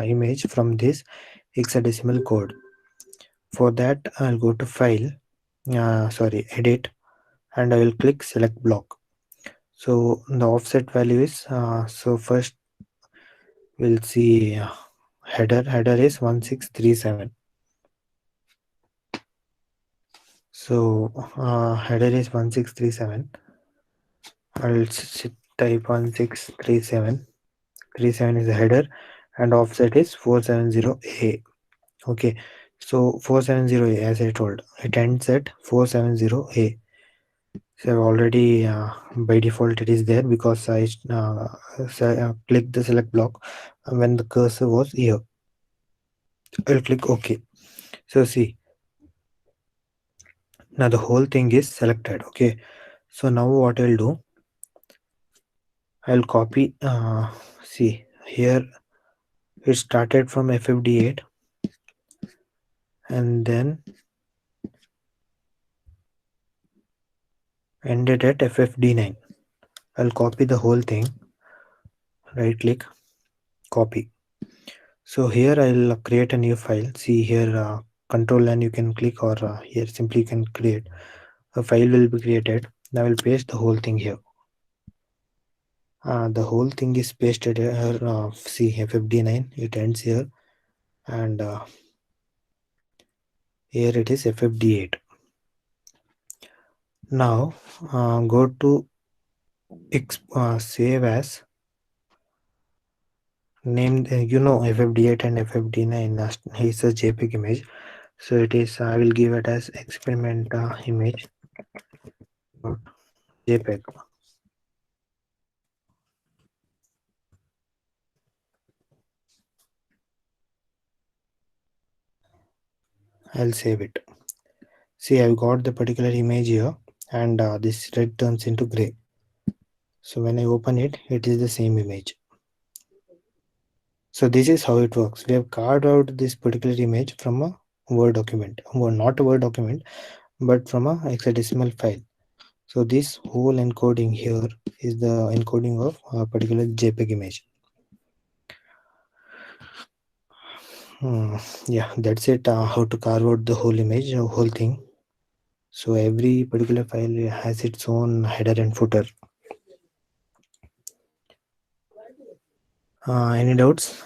image from this hexadecimal code. For that, I'll go to File, Edit, and I will click Select Block. So the offset value is first we'll see header is 1637. So header is 1637. I'll type 1637. 37 is the header, and offset is 470A. Okay, so 470A, as I told, it ends at 470A. So already by default it is there because I clicked the select block when the cursor was here. I'll click OK. So see, now the whole thing is selected. Okay, so now what I'll do, I'll copy. See here, it started from FFD8 and then ended at FFD9. I'll copy the whole thing. Right click, copy. So here I'll create a new file. See here, control and you can click, or here simply you can create a file will be created. Now I will paste the whole thing here. The whole thing is pasted here. See FFD9, it ends here, and here it is FFD8. Now go to save as, name FFD8 and FFD9 is a JPEG image, so it is, I will give it as experiment image JPEG. I'll save it. See, I've got the particular image here, and this red turns into gray. So when I open it, it is the same image. So this is how it works. We have carved out this particular image from a Word document, well, not a Word document, but from a hexadecimal file. So this whole encoding here is the encoding of a particular JPEG image. Yeah, that's it. How to carve out the whole image, whole thing. So every particular file has its own header and footer. Any doubts?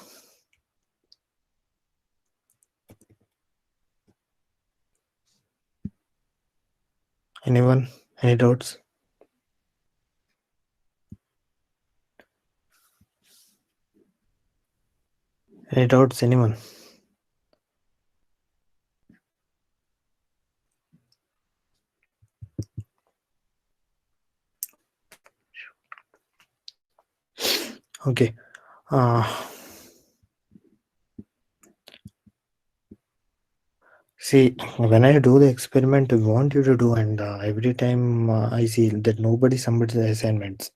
Anyone? Any doubts? Any doubts? Anyone? Okay. See, when I do the experiment, I want you to do, and every time I see that nobody submits the assignments.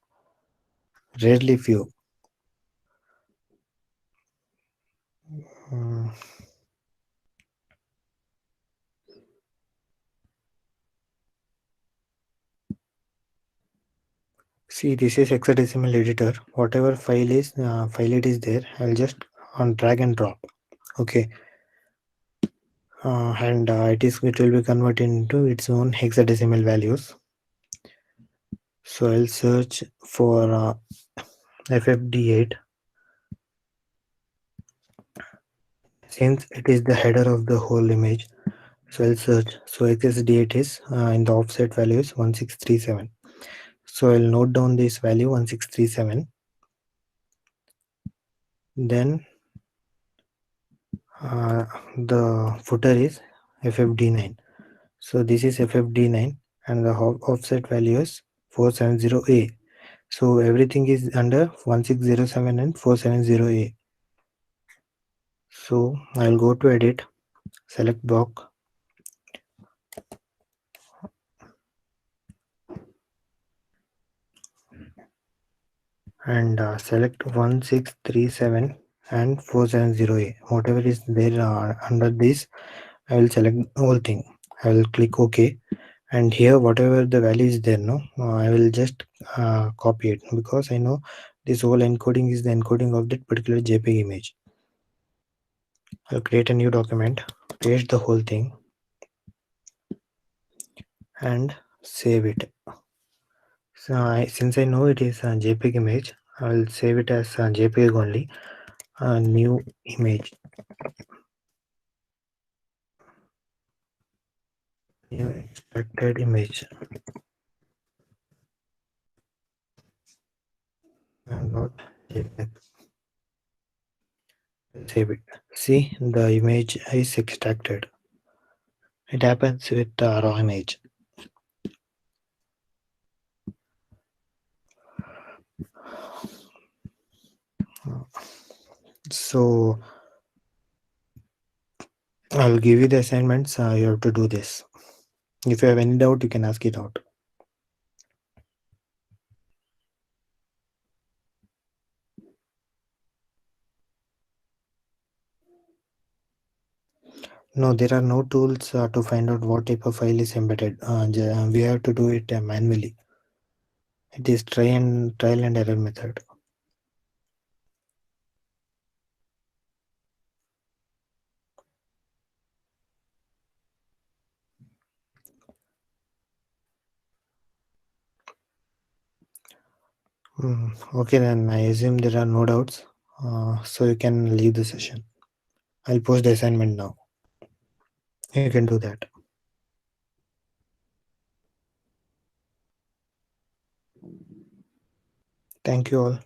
Rarely few. Mm. See, this is hexadecimal editor. Whatever file it is there, I'll just on drag and drop. Okay. And it will be converted into its own hexadecimal values. So I'll search for FFD8. Since it is the header of the whole image, so I'll search. So XSD8 is in the offset value is 1637. So I'll note down this value 1637. Then the footer is FFD9. So this is FFD9 and the offset value is 470A. So everything is under 1607 and 470A. So I'll go to edit, select block, and select 1637 and 470A. Whatever is there under this, I will select the whole thing. I will click OK, and here whatever the value is there, I will just copy it, because I know This whole encoding is the encoding of that particular JPEG image. I'll create a new document, paste the whole thing, and save it. So since I know it is a JPEG image, I will save it as a JPEG only. A new image, new extracted image, not JPEG. Save it. See, the image is extracted. It happens with the raw image. So I'll give you the assignments. You have to do this. If you have any doubt, you can ask it out. No, there are no tools to find out what type of file is embedded. We have to do it manually. It is trial and error method. Okay, then I assume there are no doubts. So you can leave the session. I'll post the assignment now. You can do that. Thank you all.